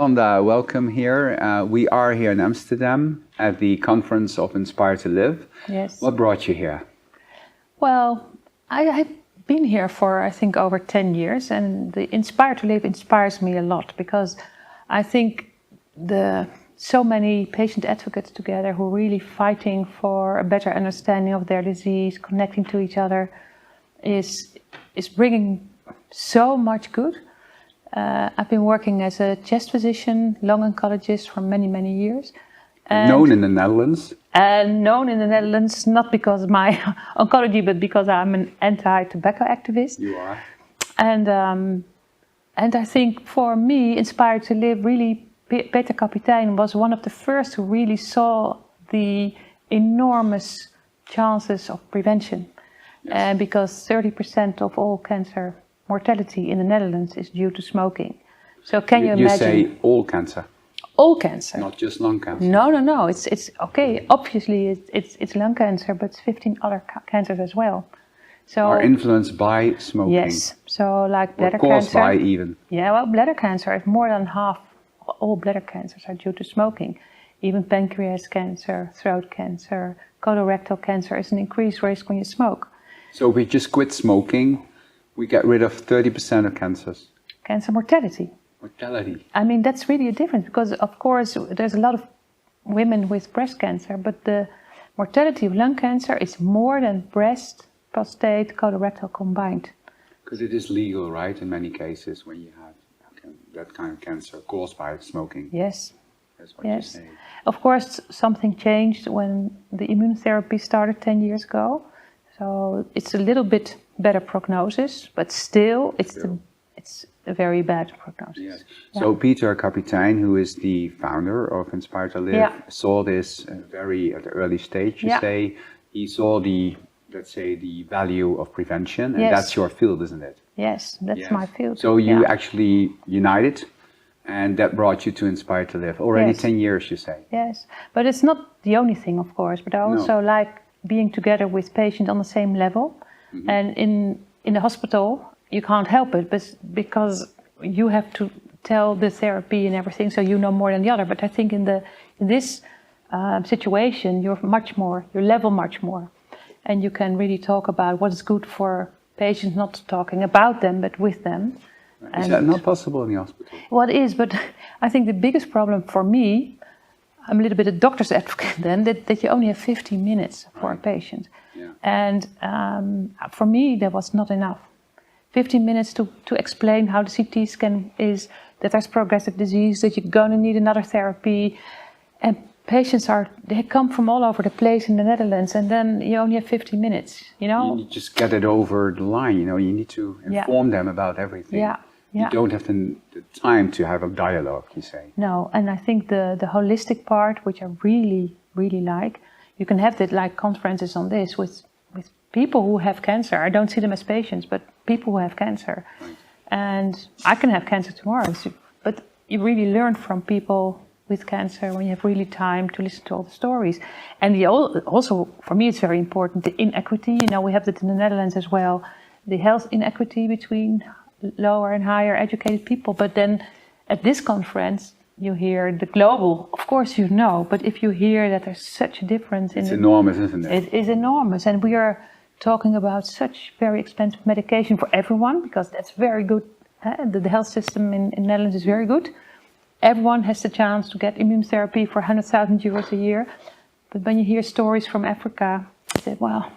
Wanda, welcome here. We are here in Amsterdam at the conference of Inspire to Live. Yes. What brought you here? Well, I've been here for, I think, over 10 years, and the Inspire to Live inspires me a lot because I think so many patient advocates together who are really fighting for a better understanding of their disease, connecting to each other, is bringing so much good. I've been working as a chest physician, lung oncologist for many, many years. Known in the Netherlands? Known in the Netherlands, not because of my oncology, but because I'm an anti-tobacco activist. You are. And I think for me, Inspire to Live, really, Peter Kapitein was one of the first who really saw the enormous chances of prevention. Yes. Because 30% of all cancer mortality in the Netherlands is due to smoking. So can you imagine? You say all cancer? All cancer. Not just lung cancer? No. It's okay. Obviously, it's lung cancer, but it's 15 other cancers as well. So are influenced by smoking? Yes. So like bladder or caused cancer. by even? Yeah, well, bladder cancer is more than half. All bladder cancers are due to smoking. Even pancreas cancer, throat cancer, colorectal cancer is an increased risk when you smoke. So if we just quit smoking, we get rid of 30% of cancers? Cancer mortality. Mortality. I mean, that's really a difference because, of course, there's a lot of women with breast cancer, but the mortality of lung cancer is more than breast, prostate, colorectal combined. Because it is legal, right, in many cases when you have that kind of cancer caused by smoking. Yes. That's what you say. Of course, something changed when the immunotherapy started 10 years ago. So it's a little bit better prognosis, but still it's a very bad prognosis. Yes. So Peter Kapitein, who is the founder of Inspire to Live, saw this very at the early stage. You say he saw the, let's say, the value of prevention, and that's your field, isn't it? Yes, that's my field. So you actually united, and that brought you to Inspire to Live. Already 10 years, you say? Yes, but it's not the only thing, of course, but I also like being together with patients on the same level. Mm-hmm. And in the hospital, you can't help it, but because you have to tell the therapy and everything, so you know more than the other. But I think in this situation, you level much more, and you can really talk about what is good for patients, not talking about them, but with them. Is that not possible in the hospital? Well, it is, but I think the biggest problem for me, I'm a little bit a doctor's advocate then, that you only have 15 minutes for a patient. Yeah. And for me, that was not enough. 15 minutes to explain how the CT scan is, that there's progressive disease, that you're going to need another therapy. And patients they come from all over the place in the Netherlands, and then you only have 15 minutes, you know? You just get it over the line, you know, you need to inform them about everything. Yeah. You don't have the time to have a dialogue, you say. No, and I think the holistic part, which I really, really like, you can have that like conferences on this with people who have cancer. I don't see them as patients, but people who have cancer. Right. And I can have cancer tomorrow, but you really learn from people with cancer when you have really time to listen to all the stories. And also, for me, it's very important, the inequity. You know, we have that in the Netherlands as well, the health inequity between lower and higher educated people. But then at this conference, you hear the global, of course you know, but if you hear that there's such a difference it's enormous, isn't it? It is enormous, and we are talking about such very expensive medication for everyone, because that's very good. The health system in Netherlands is very good. Everyone has the chance to get immunotherapy for 100,000 euros a year. But when you hear stories from Africa, you say, wow,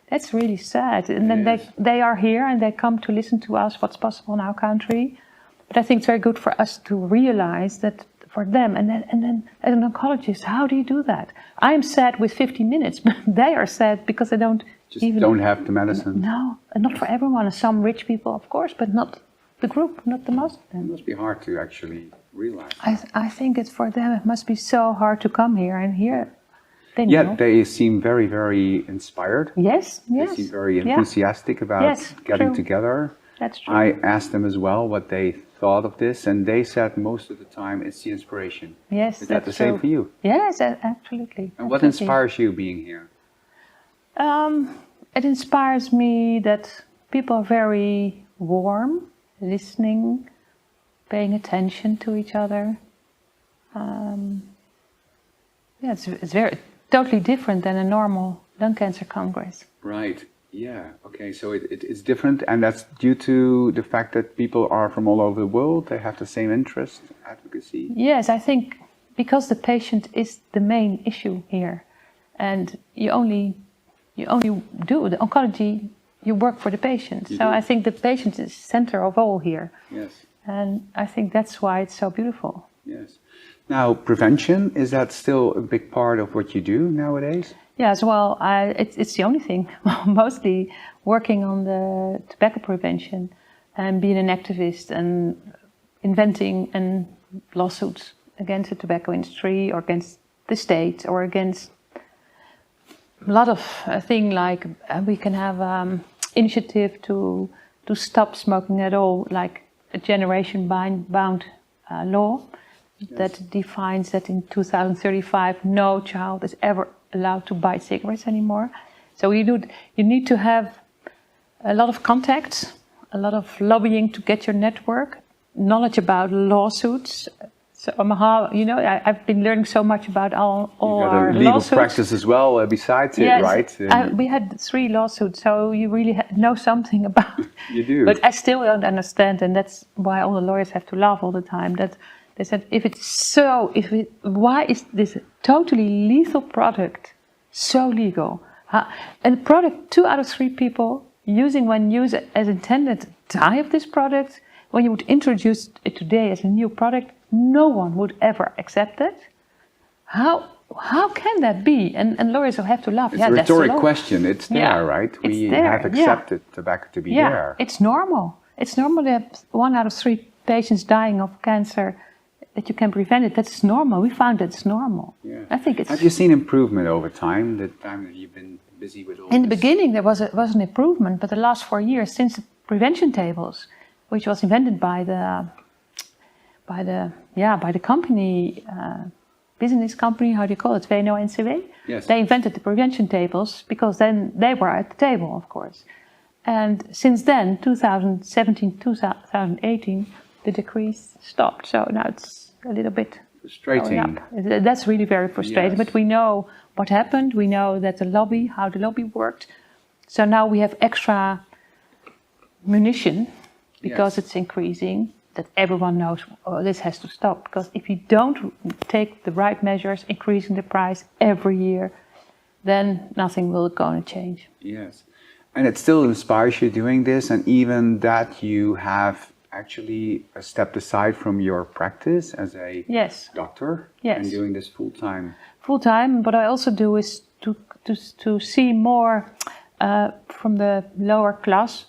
that's really sad. And then they are here and they come to listen to us, what's possible in our country. But I think it's very good for us to realize that for them, and then as an oncologist, how do you do that? I'm sad with 15 minutes, but they are sad because they don't don't have the medicine. No, and not for everyone. Some rich people, of course, but not the group, not the most of them. It must be hard to actually realize. I think it's for them, it must be so hard to come here and hear. They seem very, very inspired. Yes. They seem very enthusiastic about getting together. That's true. I asked them as well what they thought of this, and they said most of the time it's the inspiration. Yes, is that the same for you? Yes, absolutely. And what inspires you being here? It inspires me that people are very warm, listening, paying attention to each other, yeah, it's very totally different than a normal lung cancer congress. Right. Yeah. Okay. So it's different, and that's due to the fact that people are from all over the world. They have the same interest, advocacy. Yes, I think because the patient is the main issue here, and you only do the oncology. You work for the patient. So I think the patient is center of all here. Yes. And I think that's why it's so beautiful. Yes. Now, prevention, is that still a big part of what you do nowadays? Yeah, as well. It's the only thing. Mostly working on the tobacco prevention and being an activist and inventing and lawsuits against the tobacco industry or against the state or against a lot of things like we can have initiative to stop smoking at all, like a generation bound law that defines that in 2035 no child is ever allowed to buy cigarettes anymore. So you need to have a lot of contacts, a lot of lobbying to get your network, knowledge about lawsuits. So I've been learning so much about all our legal lawsuits. practice as well besides yes, it, right? We had 3 lawsuits, so you really know something about. You do. But I still don't understand, and that's why all the lawyers have to laugh all the time. That they said, why is this totally lethal product so legal? And a product 2 out of 3 people when used as intended die of this product. When you would introduce it today as a new product, no one would ever accept it. How can that be? And lawyers will have to laugh. It's a rhetoric question. It's there, Yeah, right? it's We there, have accepted tobacco to be there. It's normal. It's normal to have 1 out of 3 patients dying of cancer, that you can prevent it. That's normal. We found that's normal. Yeah. I think it's. Have you seen improvement over time? The time that you've been busy with all In the this? beginning, there was an improvement, but the last 4 years since the prevention tables, which was invented by the company, business company, how do you call it, VNO-NCW? Yes. They invented the prevention tables because then they were at the table, of course. And since then, 2017, 2018, the decrease stopped. So now it's a little bit frustrating. going up. That's really very frustrating. Yes. But we know what happened. We know that how the lobby worked. So now we have extra munition because it's increasing, that everyone knows, this has to stop. Because if you don't take the right measures, increasing the price every year, then nothing will going to change. Yes. And it still inspires you doing this, and even that you have actually stepped aside from your practice as a doctor and doing this full time. Full time. What I also do is to see more from the lower class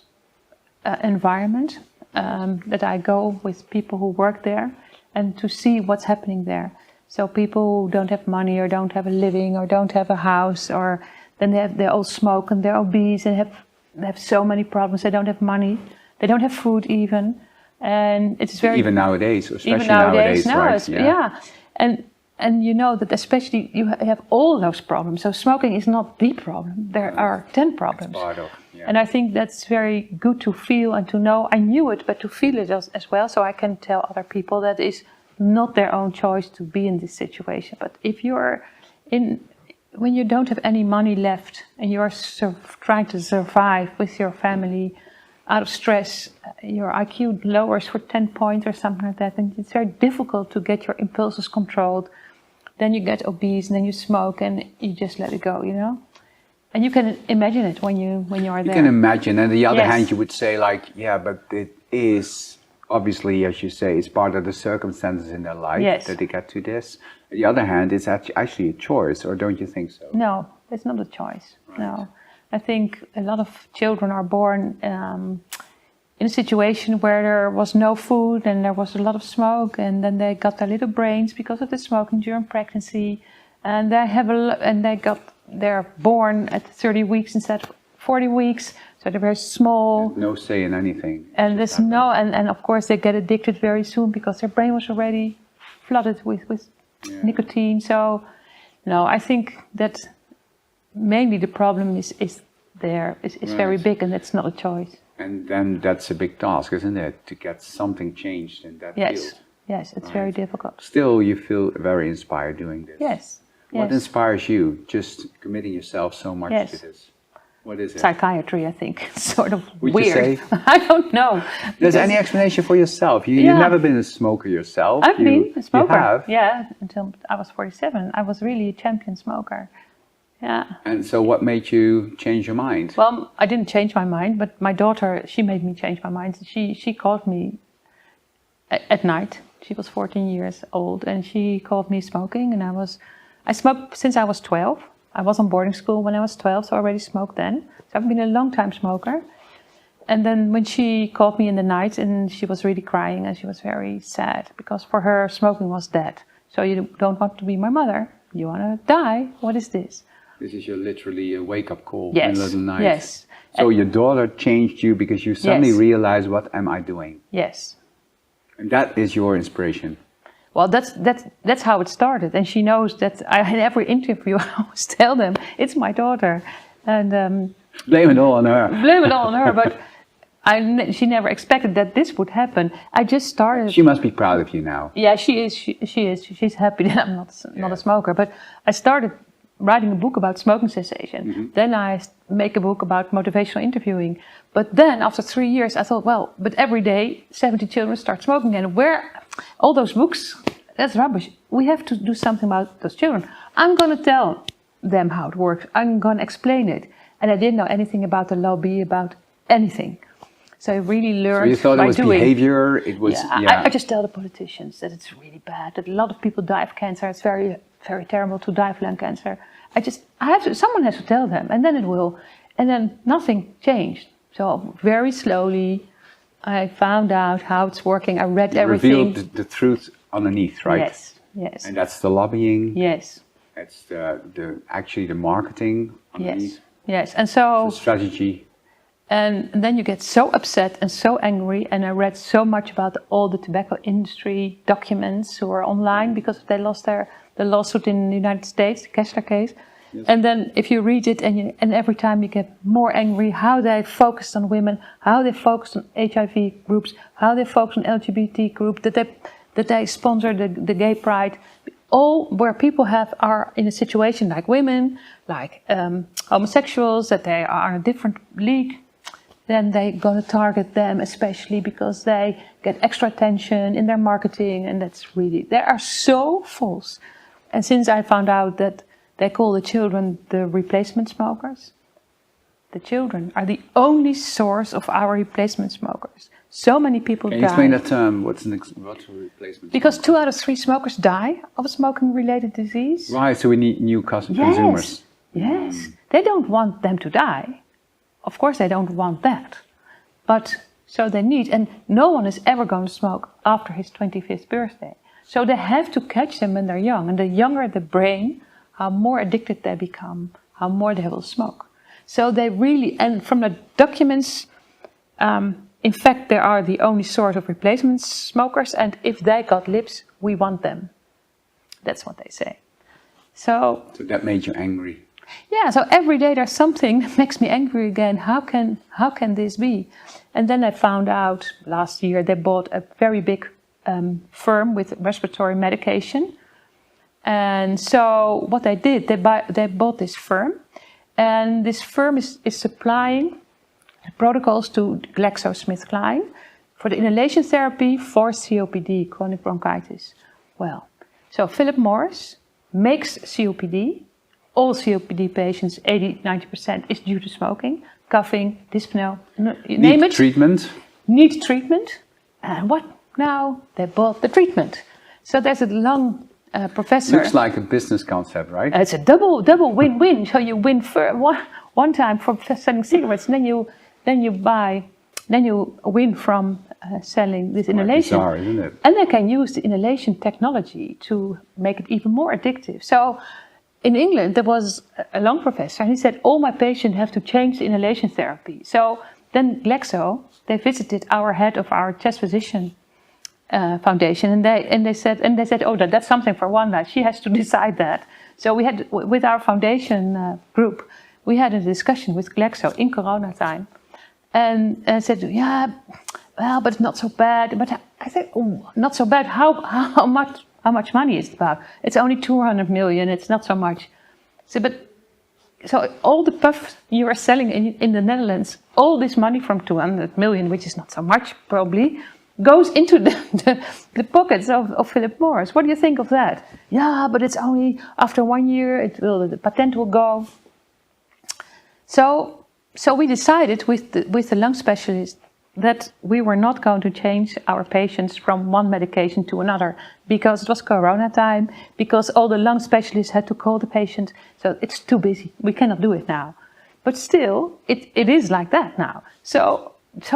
environment, that I go with people who work there and to see what's happening there. So people who don't have money or don't have a living or don't have a house, or then they all smoke and they're obese and have so many problems. They don't have money, they don't have food even, and it's very even nowadays, especially nowadays, right? Yeah. And you know that especially you have all those problems. So smoking is not the problem. There are 10 problems. It's part of, And I think that's very good to feel and to know. I knew it, but to feel it as well, so I can tell other people that it's not their own choice to be in this situation. But if you're when you don't have any money left and you're trying to survive with your family out of stress, your IQ lowers for 10 points or something like that, and it's very difficult to get your impulses controlled. Then you get obese, and then you smoke, and you just let it go, And you can imagine it when you are there. You can imagine. And on the other hand, you would say but it is obviously, as you say, it's part of the circumstances in their life that they get to this. On the other hand, it's actually a choice, or don't you think so? No, it's not a choice. Right. No. I think a lot of children are born in a situation where there was no food and there was a lot of smoke, and then they got their little brains because of the smoking during pregnancy, and they're born at 30 weeks instead of 40 weeks, so they're very small. No say in anything. And there's and of course they get addicted very soon because their brain was already flooded with nicotine. So no, I think that mainly the problem is very big, and it's not a choice. And then that's a big task, isn't it? To get something changed in that field. Yes, it's very difficult. Still, you feel very inspired doing this. Yes. What inspires you, just committing yourself so much to this? What is it? Psychiatry, I think. It's sort of Would weird. you say? I don't know. There's any explanation for yourself? You've never been a smoker yourself. I've been a smoker. You have? Yeah, until I was 47. I was really a champion smoker. Yeah. And so what made you change your mind? Well, I didn't change my mind, but my daughter, she made me change my mind. She called me at night. She was 14 years old, and she called me smoking, and I smoked since I was 12. I was on boarding school when I was 12, so I already smoked then. So I've been a long time smoker. And then when she called me in the night, and she was really crying, and she was very sad, because for her, smoking was dead. So you don't want to be my mother. You want to die. What is this? This is literally a wake-up call Yes. in the middle of the night. Yes. So your daughter changed you because you suddenly realized, what am I doing? Yes. And that is your inspiration. Well, that's how it started, and she knows that. In every interview, I always tell them it's my daughter, and blame it all on her. Blame it all on her, but she never expected that this would happen. I just started. She must be proud of you now. Yeah, she is. She is. She's happy that I'm not a smoker. But I started writing a book about smoking cessation. Mm-hmm. Then I make a book about motivational interviewing. But then after 3 years, I thought, well, but every day 70 children start smoking, and where all those books? That's rubbish. We have to do something about those children. I'm going to tell them how it works. I'm going to explain it. And I didn't know anything about the lobby, about anything. So I really learned. So you thought it was behavior? It was. Yeah. I just tell the politicians that it's really bad. That a lot of people die of cancer. It's very, very terrible to die of lung cancer. Someone has to tell them, and then it will. And then nothing changed. So very slowly, I found out how it's working. I read everything. Revealed the truth underneath, right? Yes, yes. And that's the lobbying. Yes. That's actually the marketing underneath. Yes. And so the strategy. And then you get so upset and so angry. And I read so much about all the tobacco industry documents who are online because they lost the lawsuit in the United States, the Kessler case. Yes. And then if you read it and every time you get more angry, how they focused on women, how they focused on HIV groups, how they focused on LGBT groups, that they sponsor the gay pride, all where people are in a situation like women, like homosexuals, that they are in a different league, then they're going to target them especially because they get extra attention in their marketing, and they are so false. And since I found out that they call the children the replacement smokers. The children are the only source of our replacement smokers. So many people die. Can you explain that term? What's a replacement? Because 2 out of 3 smokers die of a smoking-related disease. Right, so we need new consumers. Yes, they don't want them to die. Of course they don't want that. But so they need, and no one is ever going to smoke after his 25th birthday. So they have to catch them when they're young. And the younger the brain, how more addicted they become, how more they will smoke. So they really, and from the documents, in fact, they are the only source of replacement smokers, and if they got lips, we want them. That's what they say. So that made you angry? Yeah, so every day there's something that makes me angry again. How can this be? And then I found out last year they bought a very big firm with respiratory medication. And so what they did, they bought this firm, and this firm is supplying protocols to GlaxoSmithKline for the inhalation therapy for COPD, chronic bronchitis. Well, so Philip Morris makes COPD. All COPD patients, 80-90%, is due to smoking, coughing, dyspnea, name it. Need treatment. And what now? They bought the treatment. So there's a long professor. Looks like a business concept, right? It's a double win-win. So you win for one time from selling cigarettes, and then you win from selling this inhalation. Bizarre, isn't it? And they can use the inhalation technology to make it even more addictive. So in England, there was a lung professor, and he said, all my patients have to change the inhalation therapy. So then Glaxo, they visited our head of our chest physician foundation, and they said, oh, that's something for Wanda. She has to decide that. So we had, with our foundation group, we had a discussion with Glaxo in Corona time, and said, yeah, well, but it's not so bad. But I said, oh, not so bad. How much money is it about? It's only 200 million. It's not so much. So, but so all the puffs you are selling in the Netherlands, all this money from 200 million, which is not so much probably, goes into the pockets of Philip Morris. What do you think of that? Yeah, but it's only after 1 year, the patent will go. So we decided with the lung specialist that we were not going to change our patients from one medication to another because it was Corona time, because all the lung specialists had to call the patient. So it's too busy. We cannot do it now. But still, it is like that now. So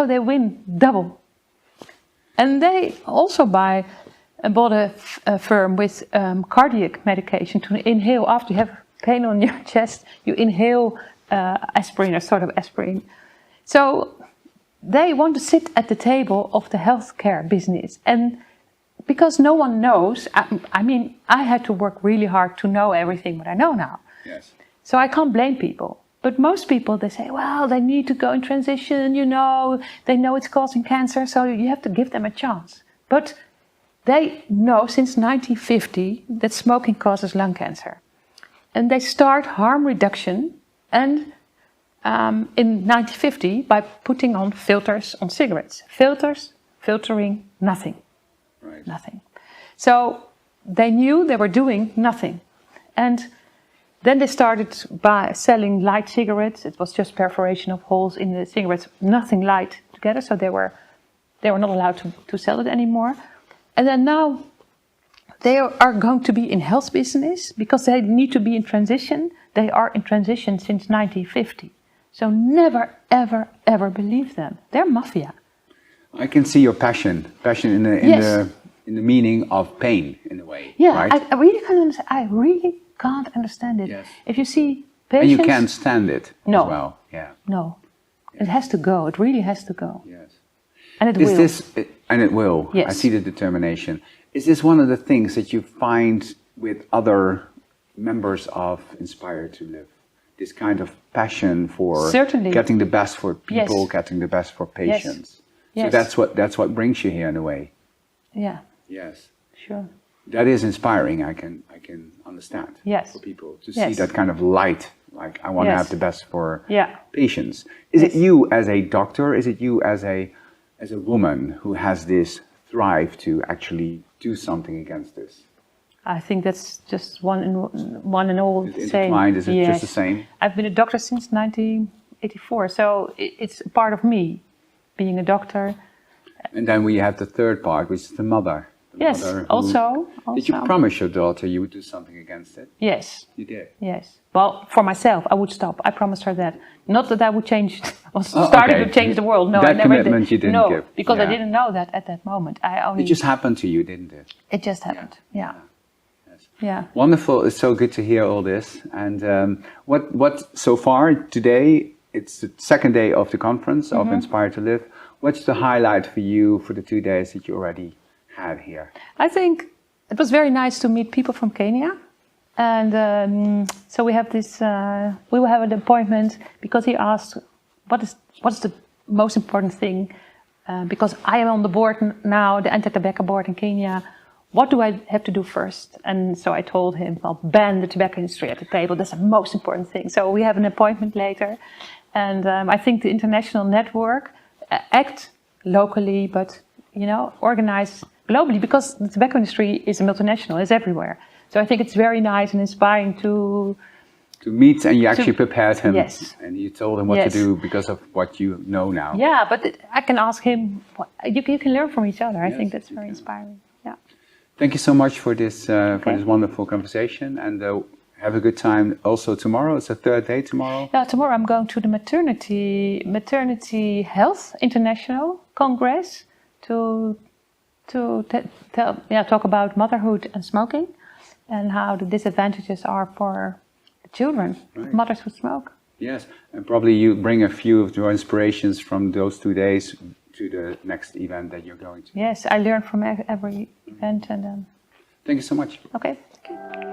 they win double. And they also bought a firm with cardiac medication to inhale. After you have pain on your chest, you inhale aspirin, or sort of aspirin. So they want to sit at the table of the healthcare business. And because no one knows, I mean, I had to work really hard to know everything what I know now. Yes. So I can't blame people. But most people, they say, well, they need to go in transition, you know, they know it's causing cancer, so you have to give them a chance. But they know since 1950 that smoking causes lung cancer. And they start harm reduction and in 1950 by putting on filters on cigarettes. Filtering nothing. Right. Nothing. So they knew they were doing nothing. And then they started by selling light cigarettes. It was just perforation of holes in the cigarettes, nothing light together. So they were not allowed to sell it anymore. And then now they are going to be in health business because they need to be in transition. They are in transition since 1950. So never, ever, ever believe them. They're mafia. I can see your passion in the meaning of pain, in a way. Yeah, right? I really can't understand. I really can't understand it. Yes. If you see patients, And you can't stand it No. as well. Yeah. No, it has to go. It really has to go. Yes. And it Is will. and it will. Yes. I see the determination. Is this one of the things that you find with other members of Inspire to Live? This kind of passion for Certainly. getting the best for people, Yes. getting the best for patients. Yes. So that's what brings you here in a way. Yeah, Yes. sure. That is inspiring. I can understand. Yes. For people to Yes. see that kind of light. Like I want to Yes. have the best for Yeah. patients. Is it you as a doctor? Is it you as a woman who has this drive to actually do something against this? I think that's just one and all Is the it same. intertwined? Is it Yes. just the same? I've been a doctor since 1984, so it's a part of me, being a doctor. And then we have the third part, which is the mother. The Yes, mother who- also. Did you promise your daughter you would do something against it? Yes, You did. yes. Well, for myself, I would stop. I promised her that. Not that I would change, was Oh, starting okay. to change the world. No, That I never commitment did. you didn't no, give. because I Yeah. didn't know that at that moment. I only. It just happened to you, didn't it? It just happened. Yeah. Yes. Yeah. Wonderful. It's so good to hear all this. And what so far today, it's the second day of the conference of Inspire to Live. What's the highlight for you for the 2 days that you already had here? I think it was very nice to meet people from Kenya. And so we have this, we will have an appointment because he asked, what is the most important thing? Because I am on the board now, the anti-tobacco board in Kenya. What do I have to do first? And so I told him, well, ban the tobacco industry at the table. That's the most important thing. So we have an appointment later. And I think the international network act locally, but, you know, organize globally, because the tobacco industry is a multinational, it's everywhere. So I think it's very nice and inspiring to meet, and you actually prepared him. Yes. And you told him what Yes. to do because of what you know now. Yeah, but I can ask him. You can learn from each other. I Yes, think that's you very can. inspiring. Yeah. Thank you so much for this wonderful conversation, and have a good time also tomorrow. It's the third day tomorrow. Yeah. Tomorrow I'm going to the Maternity Health International Congress to talk about motherhood and smoking, and how the disadvantages are for the children, Right. mothers who smoke. Yes, and probably you bring a few of your inspirations from those 2 days to the next event that you're going to. Yes, I learn from every event, and Thank you so much. okay. Thank you.